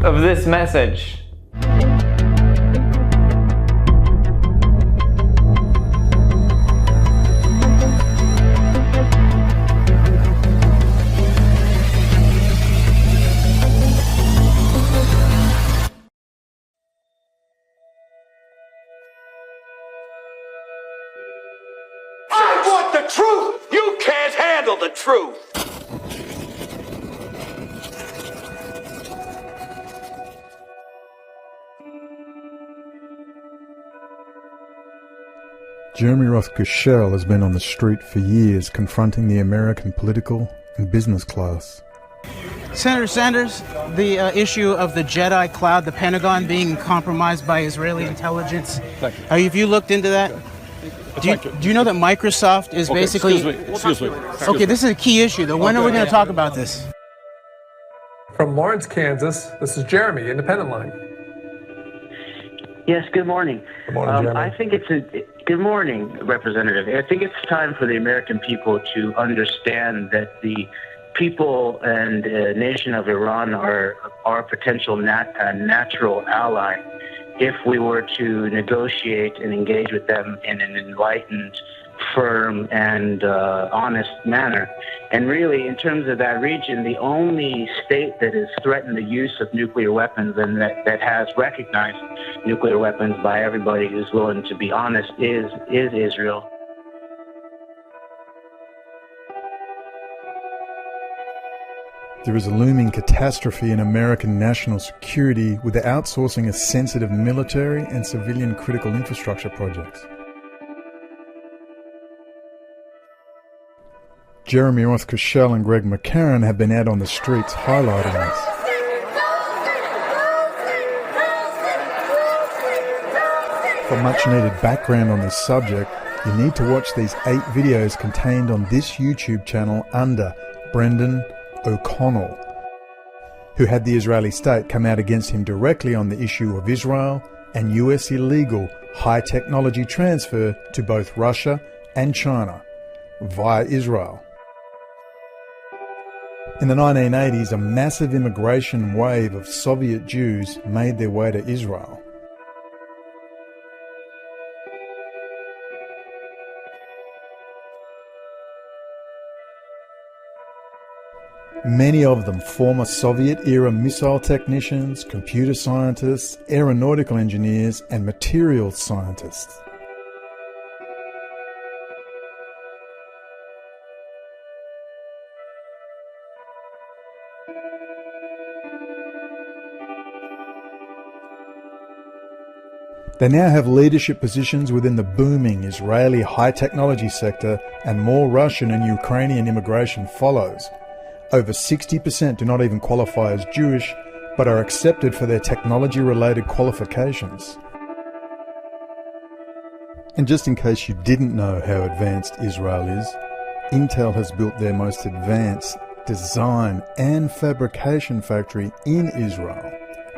of this message. I want the truth! You can't handle the truth! Jeremy Roth Kushell has been on the street for years confronting the American political and business class. Senator Sanders, the issue of the Jedi Cloud, the Pentagon being compromised by Israeli intelligence. Have you looked into that? Do you know that Microsoft is basically... Excuse me. Okay, this is a key issue, though. When are we going to talk about this? From Lawrence, Kansas, this is Jeremy, Independent Line. Yes, good morning. Good morning, Jeremy. I think good morning, Representative. I think it's time for the American people to understand that the people and nation of Iran are our potential natural ally if we were to negotiate and engage with them in an enlightened, firm, and honest manner. And really, in terms of that region, the only state that has threatened the use of nuclear weapons and that has recognized nuclear weapons by everybody who's willing to be honest is Israel. There is a looming catastrophe in American national security with the outsourcing of sensitive military and civilian critical infrastructure projects. Jeremy Roth Kushell and Greg McCarran have been out on the streets highlighting this. For much needed background on this subject, you need to watch these 8 videos contained on this YouTube channel under Brendan O'Connell, who had the Israeli state come out against him directly on the issue of Israel and US illegal high technology transfer to both Russia and China via Israel. In the 1980s, a massive immigration wave of Soviet Jews made their way to Israel. Many of them former Soviet-era missile technicians, computer scientists, aeronautical engineers, and materials scientists. They now have leadership positions within the booming Israeli high-technology sector, and more Russian and Ukrainian immigration follows. Over 60% do not even qualify as Jewish, but are accepted for their technology-related qualifications. And just in case you didn't know how advanced Israel is, Intel has built their most advanced design and fabrication factory in Israel.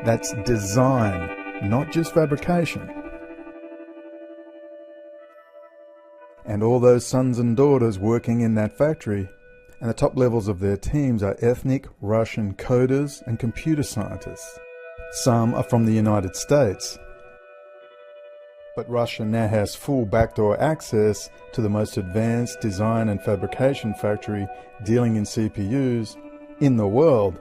That's design, not just fabrication. And all those sons and daughters working in that factory, and the top levels of their teams are ethnic Russian coders and computer scientists. Some are from the United States. But Russia now has full backdoor access to the most advanced design and fabrication factory dealing in CPUs in the world.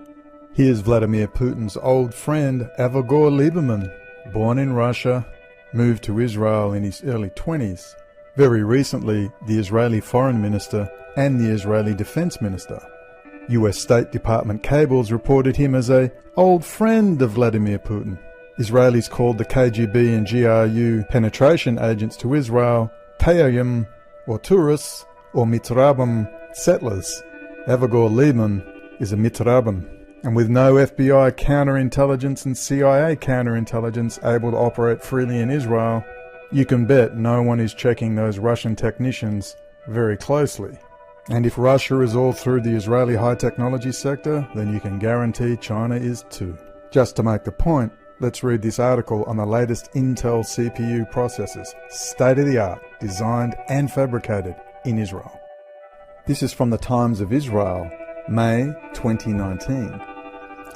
Here's Vladimir Putin's old friend Avigdor Lieberman, born in Russia, moved to Israel in his early 20s. Very recently, the Israeli Foreign Minister and the Israeli Defense Minister. US State Department cables reported him as an old friend of Vladimir Putin. Israelis called the KGB and GRU penetration agents to Israel Tayayim, or tourists, or Mitrabim, settlers. Avigdor Lieberman is a Mitrabim, and with no FBI counterintelligence and CIA counterintelligence able to operate freely in Israel, you can bet no one is checking those Russian technicians very closely. And if Russia is all through the Israeli high technology sector, then you can guarantee China is too. Just to make the point, let's read this article on the latest Intel CPU processors, state-of-the-art, designed and fabricated in Israel. This is from the Times of Israel, May 2019.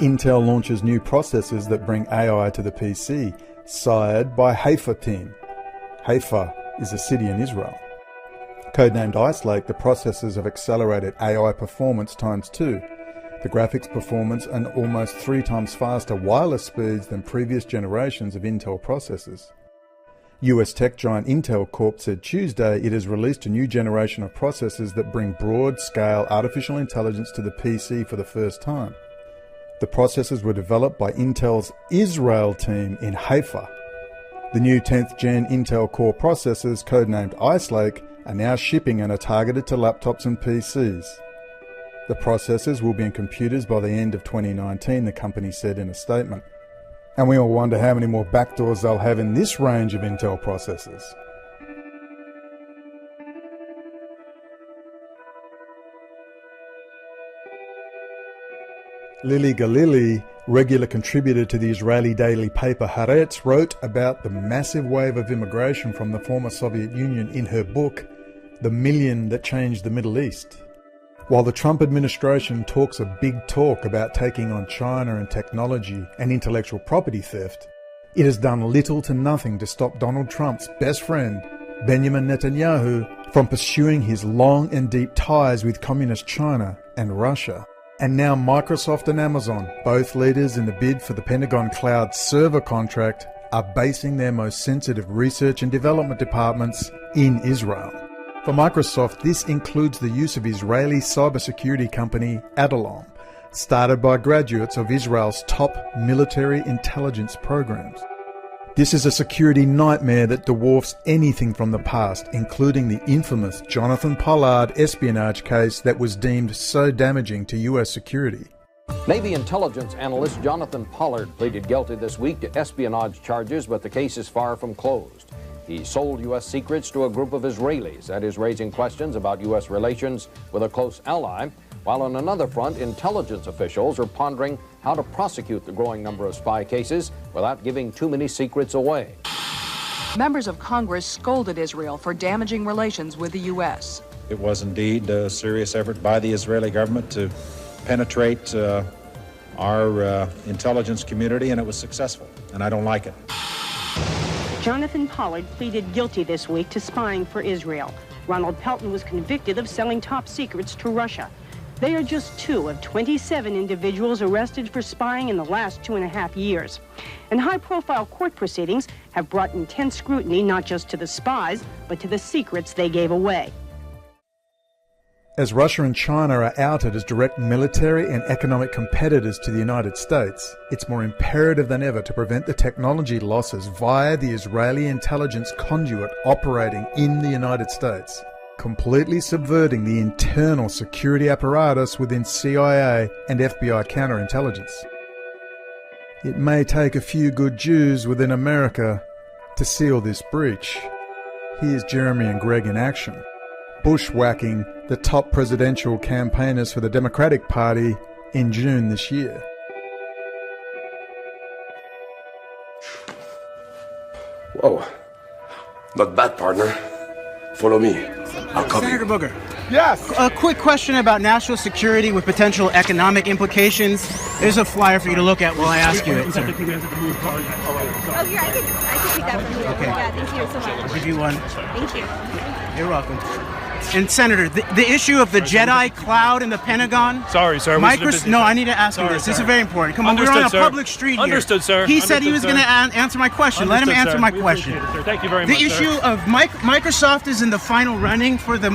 Intel launches new processors that bring AI to the PC, sired by Haifa team. Haifa is a city in Israel. Codenamed Ice Lake, the processors have accelerated AI performance ×2. The graphics performance and almost 3 times faster wireless speeds than previous generations of Intel processors. US tech giant Intel Corp said Tuesday it has released a new generation of processors that bring broad-scale artificial intelligence to the PC for the first time. The processors were developed by Intel's Israel team in Haifa. The new 10th gen Intel Core processors, codenamed Ice Lake, are now shipping and are targeted to laptops and PCs. The processors will be in computers by the end of 2019, the company said in a statement. And we all wonder how many more backdoors they'll have in this range of Intel processors. Lily Galili, regular contributor to the Israeli daily paper Haaretz, wrote about the massive wave of immigration from the former Soviet Union in her book, The Million That Changed the Middle East. While the Trump administration talks a big talk about taking on China and technology and intellectual property theft, it has done little to nothing to stop Donald Trump's best friend, Benjamin Netanyahu, from pursuing his long and deep ties with communist China and Russia. And now Microsoft and Amazon, both leaders in the bid for the Pentagon Cloud server contract, are basing their most sensitive research and development departments in Israel. For Microsoft, this includes the use of Israeli cybersecurity company Adalom, started by graduates of Israel's top military intelligence programs. This is a security nightmare that dwarfs anything from the past, including the infamous Jonathan Pollard espionage case that was deemed so damaging to US security. Navy intelligence analyst Jonathan Pollard pleaded guilty this week to espionage charges, but the case is far from closed. He sold U.S. secrets to a group of Israelis. That is raising questions about U.S. relations with a close ally, while on another front, intelligence officials are pondering how to prosecute the growing number of spy cases without giving too many secrets away. Members of Congress scolded Israel for damaging relations with the U.S. It was indeed a serious effort by the Israeli government to penetrate our intelligence community, and it was successful, and I don't like it. Jonathan Pollard pleaded guilty this week to spying for Israel. Ronald Pelton was convicted of selling top secrets to Russia. They are just 2 of 27 individuals arrested for spying in the last 2.5 years. And high-profile court proceedings have brought intense scrutiny not just to the spies, but to the secrets they gave away. As Russia and China are outed as direct military and economic competitors to the United States, it's more imperative than ever to prevent the technology losses via the Israeli intelligence conduit operating in the United States, completely subverting the internal security apparatus within CIA and FBI counterintelligence. It may take a few good Jews within America to seal this breach. Here's Jeremy and Greg in action, bushwhacking the top presidential campaigners for the Democratic Party in June this year. Whoa. Not bad, partner. Follow me. I'll cover Senator you. Booger. Yes. A quick question about national security with potential economic implications. There's a flyer for you to look at while I ask you it, sir. Oh, here, I can take that from you. Okay. Yeah, thank you so much. I'll give you one. Thank you. You're welcome. And Senator, the issue of the Jedi Cloud in the Pentagon. Sorry, sir. No, I need to ask him this. This is very important. Come on, we're on a public street here. Understood, sir. He said he was going to answer my question. Let him answer my question. Thank you very much. The issue of Microsoft is in the final running for the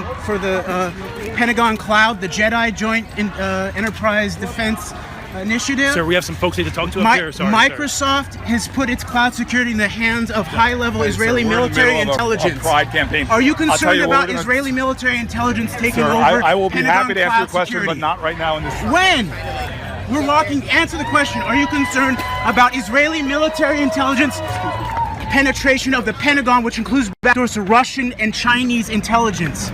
Pentagon Cloud, the Jedi Joint Enterprise Defense Initiative. Sir, we have some folks need to talk to up here. Sorry, Microsoft has put its cloud security in the hands of high-level Israeli military intelligence. Pride campaign. Are you concerned about Israeli military intelligence taking over? I will be happy to answer your question, security? but not right now in this. When? We're walking. Answer the question. Are you concerned about Israeli military intelligence penetration of the Pentagon, which includes backdoors to Russian and Chinese intelligence?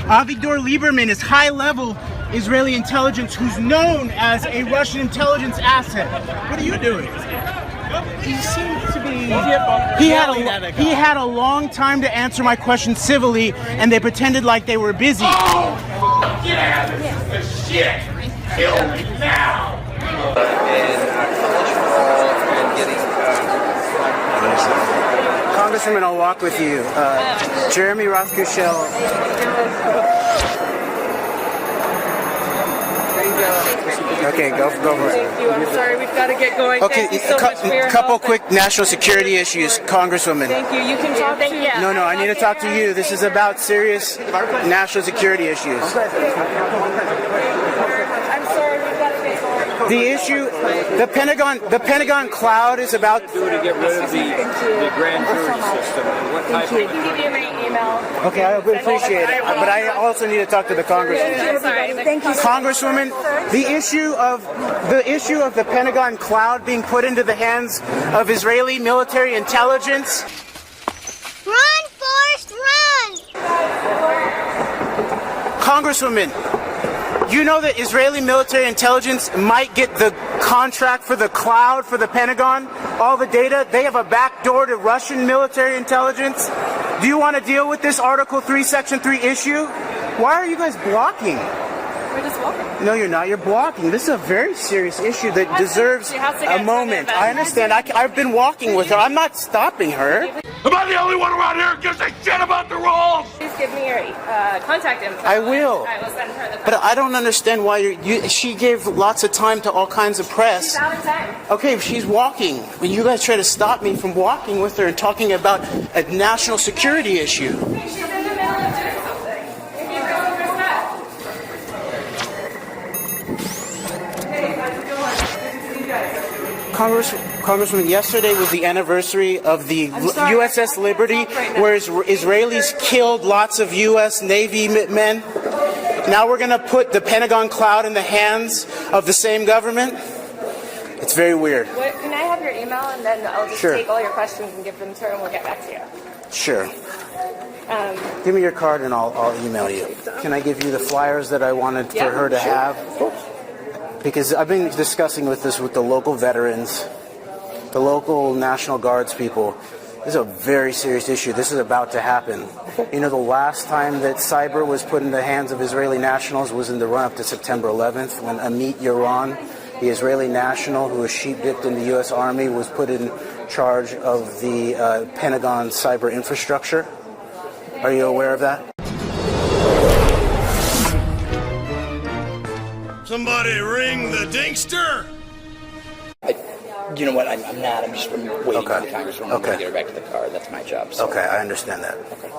Avigdor Lieberman is high-level Israeli intelligence who's known as a Russian intelligence asset. What are you doing? He seems to be... He had a long time to answer my question civilly, and they pretended like they were busy. Oh, yeah, this is the shit. Kill me now. Congresswoman, I'll walk with you. Jeremy Roth Kushell. Okay, go for it. Thank you. I'm sorry, we've got to get going. Okay, Thank you so much for your couple help. quick national security issues, Congresswoman. Thank you. You can talk to you. No, I need to talk to you. This is about serious national security issues. I'm sorry, we've got to get going. The issue, the Pentagon Cloud is about to get rid of the grand jury system. What type I can give you my email. Okay, I would appreciate it, but I also need to talk to the Congresswoman. I'm sorry. Thank you. Congresswoman, the issue of the Pentagon Cloud being put into the hands of Israeli military intelligence. Run, Forrest, run! Congresswoman, you know that Israeli military intelligence might get the contract for the cloud for the Pentagon, all the data. They have a back door to Russian military intelligence. Do you want to deal with this Article 3, Section 3 issue? Why are you guys blocking? We're just walking. No, you're not. You're blocking. This is a very serious issue that deserves a moment. I understand. I've been walking with her. I'm not stopping her. Am I the only one around here who gives a shit about the rules? Please give me your contact info. I will. I will send her the. But I don't understand why she gave lots of time to all kinds of press. She's out of time. Okay, she's walking. When you guys try to stop me from walking with her and talking about a national security issue. She's in the middle of doing something. If you really respect. Hey, how's it going? Good to see you guys. Congressman, yesterday was the anniversary of the USS Liberty, where Israelis killed lots of U.S. Navy men. Now we're going to put the Pentagon Cloud in the hands of the same government? It's very weird. Can I have your email, and then I'll just take all your questions and give them to her, and we'll get back to you. Sure. Give me your card, and I'll email you. Can I give you the flyers that I wanted for her to have? Because I've been discussing with the local veterans, the local National Guards people. This is a very serious issue. This is about to happen. You know, the last time that cyber was put in the hands of Israeli nationals was in the run-up to September 11th, when Amit Yaron, the Israeli national who was sheep-dipped in the U.S. Army, was put in charge of the Pentagon cyber infrastructure. Are you aware of that? Somebody ring the dinkster! You know what? I'm not. I'm just waiting for the Congresswoman to get her back to the car. That's my job. So. Okay, I understand that.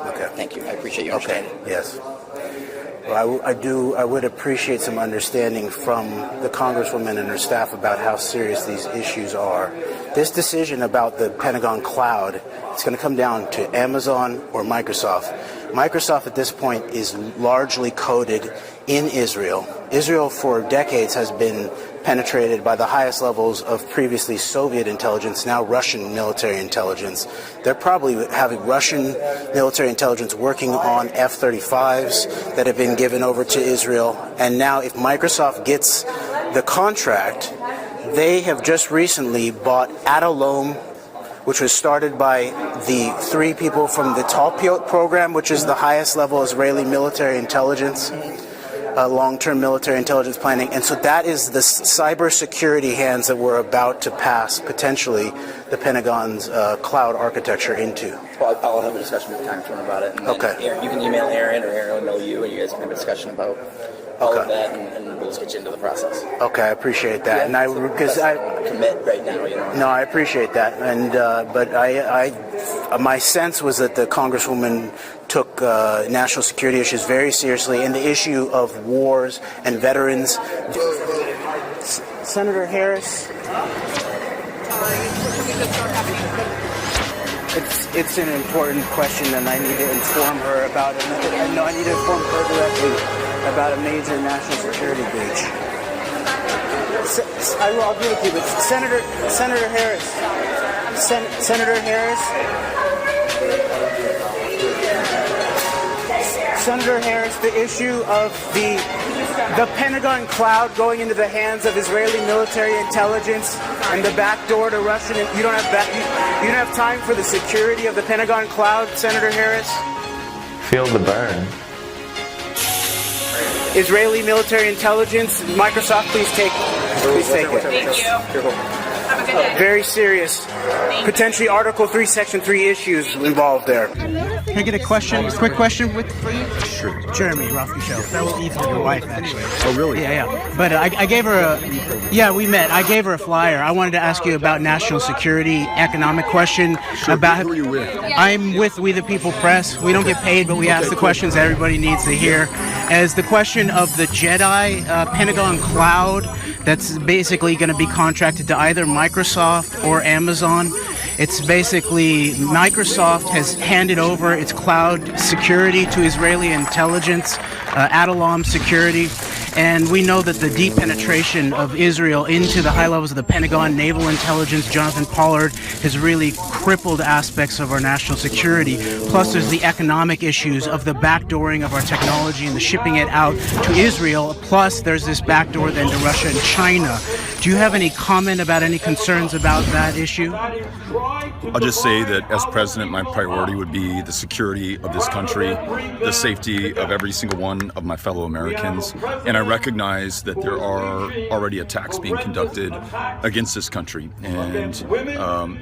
Okay. Thank you. I appreciate you understanding. Yes. Well, I would appreciate some understanding from the Congresswoman and her staff about how serious these issues are. This decision about the Pentagon Cloud, it's going to come down to Amazon or Microsoft. Microsoft at this point is largely coded in Israel. Israel for decades has been penetrated by the highest levels of previously Soviet intelligence, now Russian military intelligence. They're probably having Russian military intelligence working on F-35s that have been given over to Israel. And now if Microsoft gets the contract, they have just recently bought Adalom, which was started by the 3 people from the Talpiot Program, which is the highest level Israeli military intelligence. Long-term military intelligence planning, and so that is the cybersecurity hands that we're about to pass, potentially, the Pentagon's cloud architecture into. Well, I'll have a discussion with the Congresswoman about it. And Aaron, you can email Aaron, or Aaron will email you, and you guys can have a discussion about all of that, and we'll just get you into the process. Okay, I appreciate that, and I commit right now. You know. No, I appreciate that, and but my sense was that the Congresswoman took national security issues very seriously, and the issue of wars and veterans. Senator Harris, it's an important question, and I need to inform her about it. No, I need to inform her directly about a major national security breach. I'll give it to you, but Senator Harris, Senator Harris. Senator Harris, the issue of the Pentagon Cloud going into the hands of Israeli military intelligence and the back door to Russian. You don't have time for the security of the Pentagon Cloud, Senator Harris? Feel the burn. Israeli military intelligence, Microsoft, please take it. Thank you. Have a good Very serious. Potentially Article 3, Section 3 issues involved there. Can I get a quick question for you? Sure. Jeremy, Rothe, Kushell, fellow Ethan, your wife, actually. Oh, really? Yeah. But I gave her we met. I gave her a flyer. I wanted to ask you about national security, economic question. Sure. Who are you with? I'm with We the People Press. We don't get paid, but we ask the questions everybody needs to hear. As the question of the Jedi Pentagon Cloud that's basically going to be contracted to either Microsoft or Amazon. It's basically Microsoft has handed over its cloud security to Israeli intelligence, Adalom security, and we know that the deep penetration of Israel into the high levels of the Pentagon, naval intelligence, Jonathan Pollard, has really crippled aspects of our national security. Plus, there's the economic issues of the backdooring of our technology and the shipping it out to Israel. Plus, there's this backdoor then to Russia and China. Do you have any comment about any concerns about that issue? I'll just say that as president, my priority would be the security of this country, the safety of every single one of my fellow Americans, and I recognize that there are already attacks being conducted against this country, and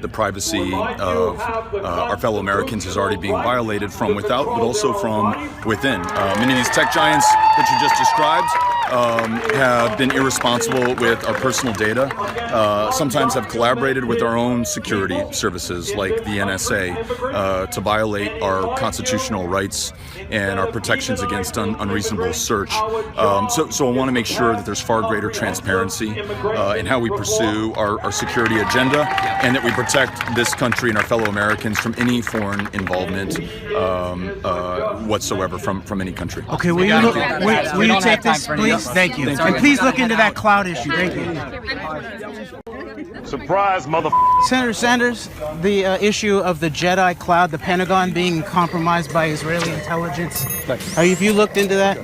the privacy of our fellow Americans is already being violated from without, but also from within. Many of these tech giants that you just described have been irresponsible with our personal data, sometimes have collaborated with our own security services like the NSA to violate our constitutional rights and our protections against unreasonable search. So I want to make sure that there's far greater transparency in how we pursue our security agenda, and that we protect this country and our fellow Americans from any foreign involvement whatsoever from any country. Okay, will you take this, please? Thank you. And please look into that cloud issue. Thank you. Surprise, mother. Senator Sanders, the issue of the Jedi Cloud, the Pentagon being compromised by Israeli intelligence. Have you looked into that?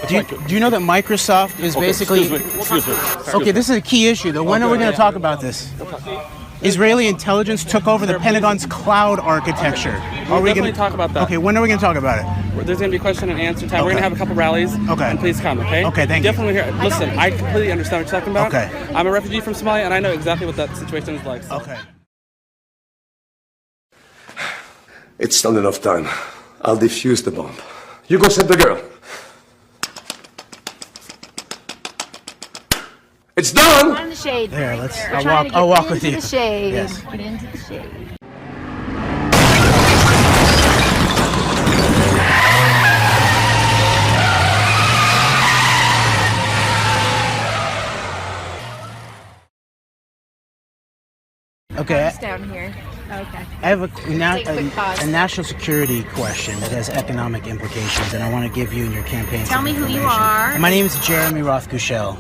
Do you know that Microsoft is basically... Excuse me. Okay, this is a key issue, though. When are we going to talk about this? Israeli intelligence took over the Pentagon's cloud architecture. Are we going to talk about that? Okay, when are we going to talk about it? There's going to be question and answer time. We're going to have a couple rallies. Okay. And please come, okay? Okay, thank you. Definitely here. Listen, I completely understand what you're talking about. Okay. I'm a refugee from Somalia, and I know exactly what that situation is like. So. Okay. It's not enough time. I'll defuse the bomb. You go set the girl. It's done! Out in the shade. There, I'll walk with you. The shade. Yes. Get into the shade. Okay. Just down here. Okay. I have a national security question that has economic implications, and I want to give you and your campaign Tell some me who you information. are. My name is Jeremy Rothe Kushell.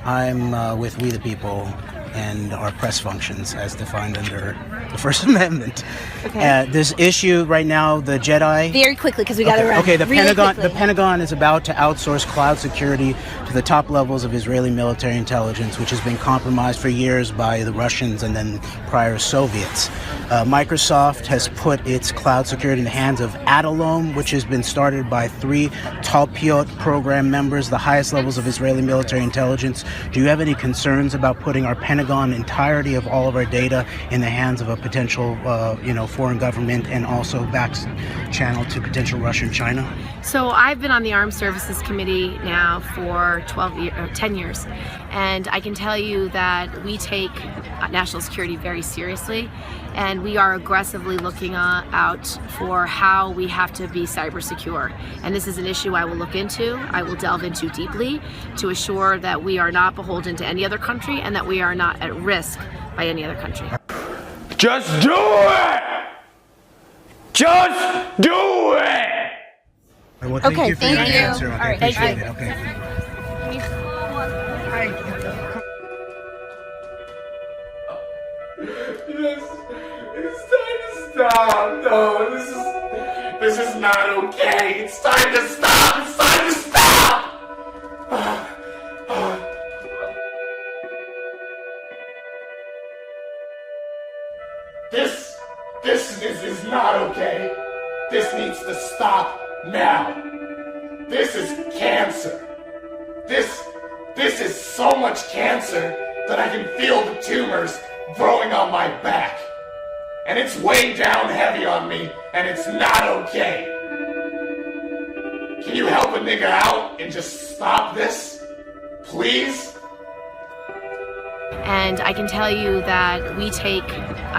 I'm with We the People and our press functions as defined under the First Amendment. Okay. This issue right now, the Jedi... Very quickly, because we got to run. Okay, the really Pentagon is about to outsource cloud security to the top levels of Israeli military intelligence, which has been compromised for years by the Russians and then prior Soviets. Microsoft has put its cloud security in the hands of Adalom, which has been started by 3 Talpiot Program members, the highest levels of Israeli military intelligence. Do you have any concerns about putting our Pentagon entirety of all of our data in the hands of a potential, foreign government, and also back channel to potential Russia and China? So I've been on the Armed Services Committee now for 10 years, and I can tell you that we take national security very seriously, and we are aggressively looking out for how we have to be cyber secure. And this is an issue I will look into, I will delve into deeply to assure that we are not beholden to any other country and that we are not at risk by any other country. Just do it! Just do it! Well, thank you for your thank you. answer. Okay, All right, appreciate thank it. Okay. It's time to stop. No, this is not okay. It's time to stop. It's time to stop. This is not okay. This needs to stop now. This is cancer. This is so much cancer that I can feel the tumors growing on my back. And it's way down heavy on me, and it's not okay. Can you help a nigga out and just stop this? Please? And I can tell you that we take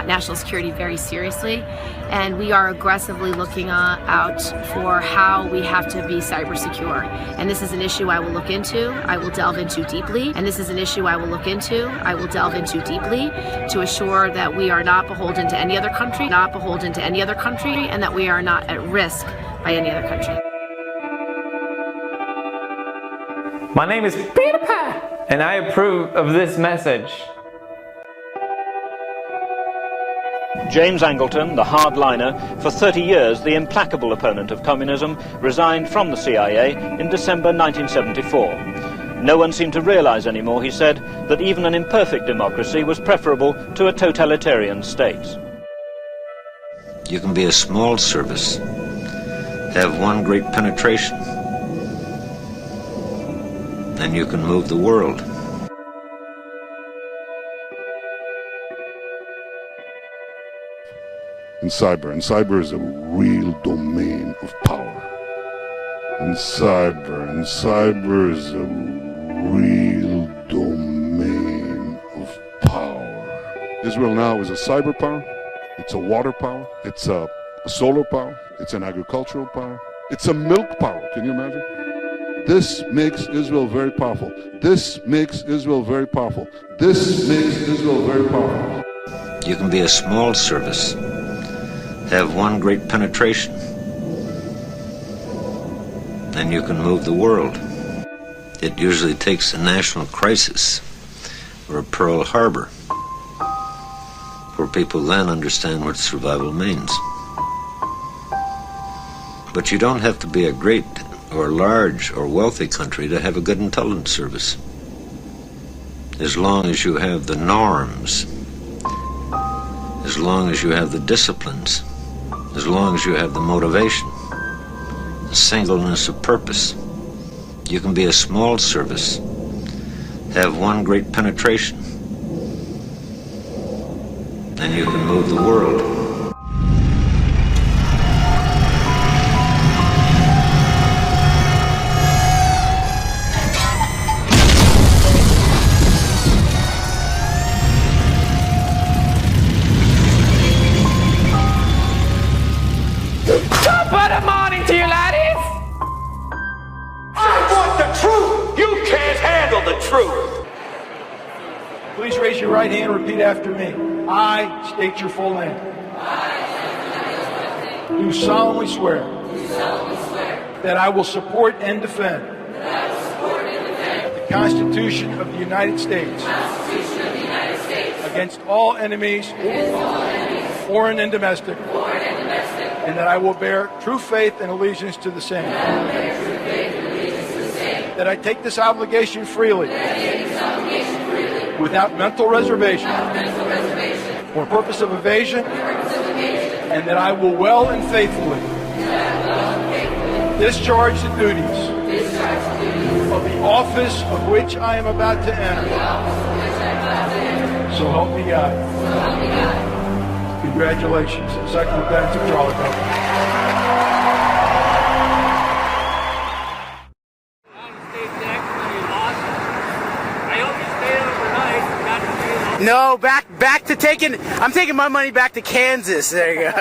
national security very seriously, and we are aggressively looking out for how we have to be cyber secure. And this is an issue I will look into, I will delve into deeply. And this is an issue I will look into, I will delve into deeply to assure that we are not beholden to any other country, and that we are not at risk by any other country. My name is Peter Pan, and I approve of this message. James Angleton, the hardliner, for 30 years the implacable opponent of communism, resigned from the CIA in December 1974. No one seemed to realize anymore, he said, that even an imperfect democracy was preferable to a totalitarian state. You can be a small service, have one great penetration, then you can move the world. In cyber is a real domain of power. In cyber is a real domain of power. Israel now is a cyber power, it's a water power, it's a solar power, it's an agricultural power, it's a milk power, can you imagine? This makes Israel very powerful. This makes Israel very powerful. This makes Israel very powerful. You can be a small service, have one great penetration, then you can move the world. It usually takes a national crisis or a Pearl Harbor for people then understand what survival means. But you don't have to be a great or large or wealthy country to have a good intelligence service. As long as you have the norms, as long as you have the disciplines, as long as you have the motivation, the singleness of purpose, you can be a small service, have one great penetration, then you can move the world. Good morning to you, laddies! I want the truth! You can't handle the truth! Please raise your right hand and repeat after me. I state your full name. Do solemnly swear that I will support and defend the Constitution of the United States against all enemies, foreign and domestic, and that I will bear true faith and allegiance to the same. That I take this obligation freely, without mental reservation or purpose of evasion, and that I will well and faithfully discharge the duties of the office of which I am about to enter. So help me God. Congratulations, Second Lieutenant of Charlie Company. No, back to taking. I'm taking my money back to Kansas. There you go.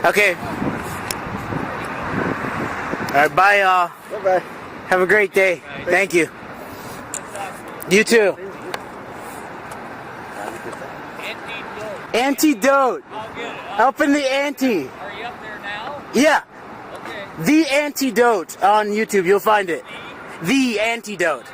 Okay. All right, bye, y'all. Bye-bye. Have a great day. Thank you. You too. Antidote. Up in the ante. Are you up there now? Yeah. Okay. The Antidote on YouTube. You'll find it. The Antidote.